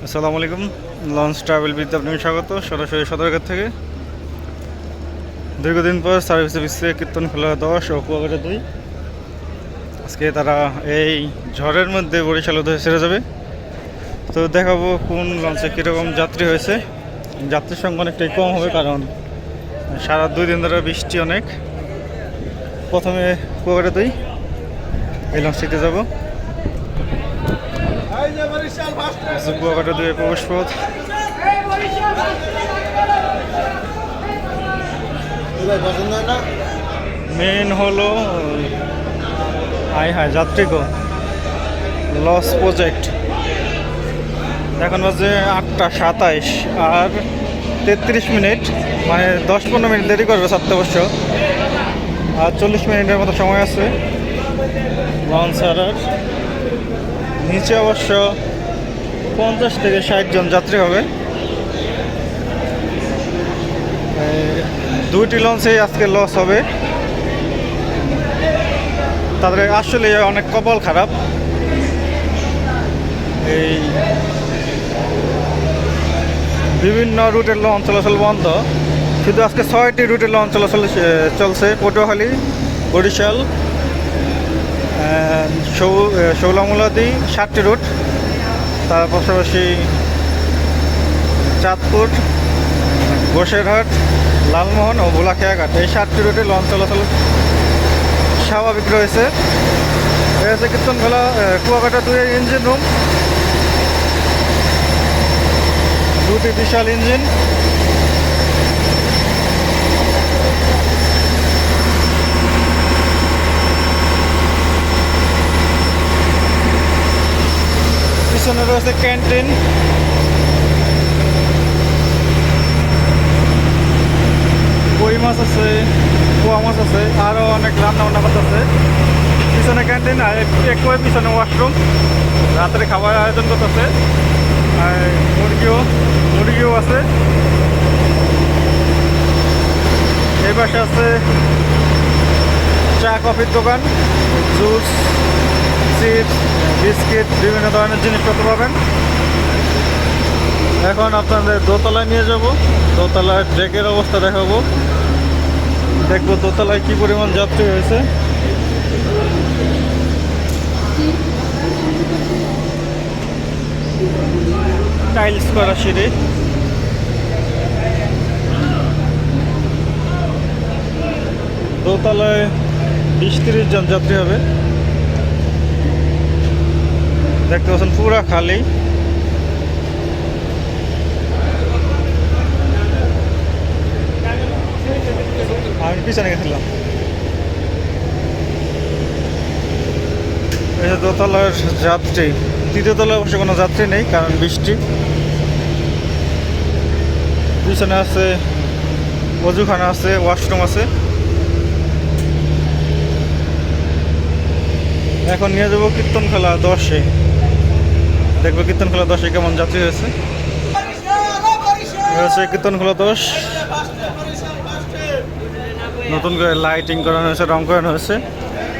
আসসালামু আলাইকুম। Launch travel বিদ্যা আপনাকে স্বাগত সরাসরি সদরঘাট থেকে। দীর্ঘদিন পর সার্ভিসে বিশ্বে কীর্তনখোলা 10 ও কুয়াকাটা 2 আজকে তারা এই ঝড়ের মধ্যে বরিশাল উদ্দেশ্যে ছেড়ে যাবে। তো দেখাবো কোন লঞ্চে কীরকম যাত্রী হয়েছে। যাত্রীর সংখ্যা অনেকটাই কম হবে, কারণ সারা 2 দিন ধরে বৃষ্টি অনেক। প্রথমে কুয়াকাটা 2 এই লঞ্চটিতে যাবো। কুয়াকাটা 2 প্রবেশ পথ। মেন হলো যাত্রী গো লস প্রজেক্ট। এখন বাজে 8টা 27 আর 33 মিনিট, মানে 10-15 মিনিট দেরি করবে ছাড়তে অবশ্য। আর 40 মিনিটের মতো সময় আছে লঞ্চ ছাড়ার। নিচে অবশ্য 50 থেকে 60 জন যাত্রী হবে। দুইটি লঞ্চেই আজকে লস হবে। তাদের আসলে অনেক কপাল খারাপ। এই বিভিন্ন রুটের লঞ্চ চলাচল বন্ধ, শুধু আজকে 6টি রুটের লঞ্চ চলাচল চলছে। পটুয়াখালী, বরিশাল, শৌলামুলাদি 7টি রুট, তার পাশাপাশি চাঁদপুর, গোসেরহাট, লালমোহন ও ভোলাখিয়াঘাট, এই 7টি রুটে লঞ্চ চলাচল স্বাভাবিক রয়েছে। এই হচ্ছে কীর্তনখোলা কুয়াকাটা 2 এর ইঞ্জিন রুম। দুটি বিশাল ইঞ্জিন। পিছনে রয়েছে ক্যান্টিন। কই মাছ আছে, পোয়া মাছ আছে, আরও অনেক রান্না বান্না করতেছে। পিছনে ক্যান্টিন আর একটু পিছনে ওয়াশরুম, রাতের খাবার আয়োজন করতেছে। আর মুরগিও আছে। এই পাশে আছে চা কফির দোকান, জুস, চিপস, বিস্কিট, বিভিন্ন ধরনের জিনিসপত্র পাবেন। এখন আপনাদের দোতলায় নিয়ে যাব, দোতলার ডেকের অবস্থা দেখাবো। দেখবো দোতলায় কি পরিমাণ যাত্রী হয়েছে। টাইলস করা সিঁড়ি। দোতলায় 20-30 জন যাত্রী হবে। দেখতে পাচ্ছেন পুরা খালি। আমি পিছনে গেছিলাম। এই যে দোতলার যাত্রী। তৃতীয় তলায় অবশ্য কোনো যাত্রী নেই, কারণ বৃষ্টি। পিছনে আছে অজুখানা আছে, ওয়াশরুম আছে। এখন নিয়ে যাবো কীর্তনখোলা 10-এ। দেখবো কীর্তনখোলা 10-এ কেমন যাত্রী হয়েছে। কীর্তনখোলা 10 নতুন করে লাইটিং করানো হয়েছে, রং করানো হয়েছে,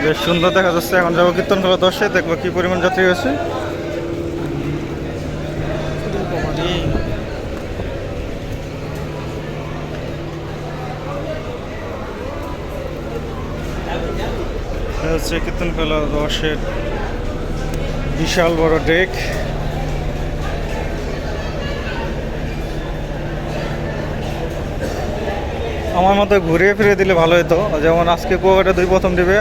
বেশ সুন্দর দেখা যাচ্ছে। এখন যাবো কীর্তনখোলা 10-এ, দেখবো কি পরিমাণ যাত্রী হয়েছে। হচ্ছে কীর্তনখোলা 10-এর বিশাল বড় ডেক। আমার মতো ঘুরিয়ে ফিরে দিলে ভালো হতো, যেমন আজকে কুয়াকাটা 2 প্রথম ডিবে,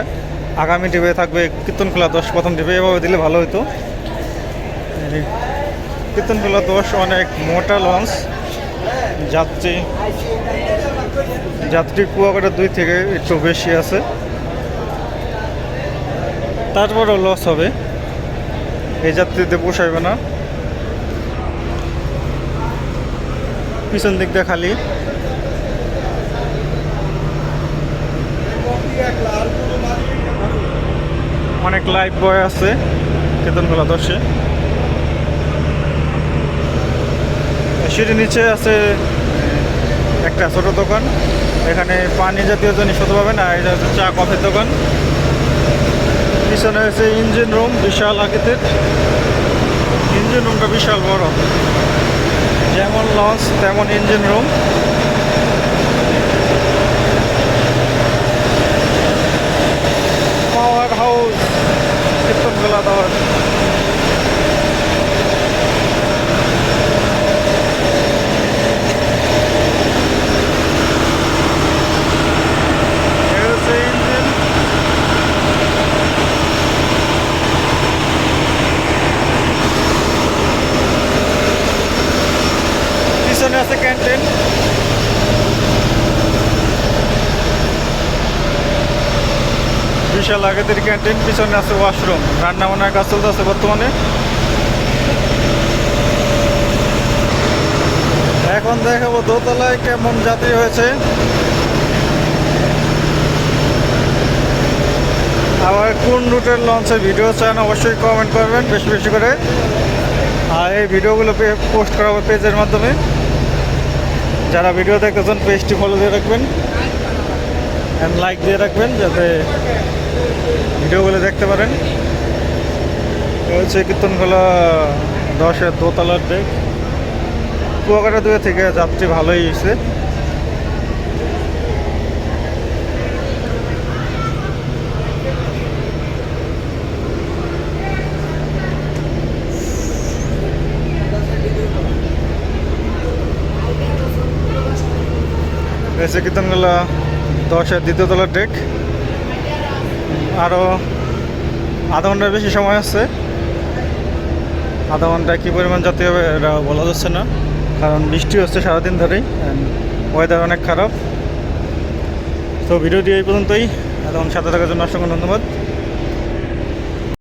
আগামী ডিবে থাকবে কীর্তনখোলা 10 প্রথম ডিবে, এভাবে দিলে ভালো হতো। কীর্তনখোলা 10 অনেক মোটা লঞ্চ। যাত্রী কুয়াকাটা 2 থেকে একটু বেশি আছে, তারপরও লস হবে, এই যাত্রীতে পোষাইবে না। পিছন দিক দিয়ে খালি। অনেক লাইফ বয় আছে কীর্তনখোলা 10-এ। সিঁড়ির নিচে আছে একটা ছোট দোকান, এখানে পানি জাতীয় জিনিসপত্র পাবেন। আর এটা হচ্ছে চা কফির দোকান। পিছনে হচ্ছে ইঞ্জিন রুম, বিশাল আকৃতির ইঞ্জিন রুমটা বিশাল বড়, যেমন লঞ্চ তেমন engine room. Power house Kirtankhola tower. পিছনে আছে ক্যান্টিন। বিশাল আগেদের ক্যান্টিন, পিছনে আছে ওয়াশরুম, রান্না বান্নার কাজ চলতেছে বর্তমানে। এখন দেখাবো দোতলায় কেমন যাত্রী হয়েছে। আবার কোন রুটের লঞ্চের ভিডিও চান অবশ্যই কমেন্ট করবেন বেশি বেশি করে। আর এই ভিডিওগুলো পোস্ট করা হবে পেজের মাধ্যমে। যারা ভিডিও দেখতেছেন পেজটি ফলো দিয়ে রাখবেন অ্যান্ড লাইক দিয়ে রাখবেন যাতে ভিডিওগুলো দেখতে পারেন। হচ্ছে কীর্তনখোলা 10-এর দোতলার ডেক। কুয়াকাটা 2 থেকে যাত্রী ভালোই হয়েছে। এসে কীর্তনখোলা 10-এর দ্বিতীয় তলার ডেক। আরও আধা ঘন্টার বেশি সময় আছে। আধা ঘন্টায় কী পরিমাণ যাত্রী হবে এটা বলা যাচ্ছে না, কারণ বৃষ্টি হচ্ছে সারাদিন ধরেই, ওয়েদার অনেক খারাপ। তো ভিডিওটি এই পর্যন্তই। এতক্ষণ সাথে থাকার জন্য অসংখ্য ধন্যবাদ।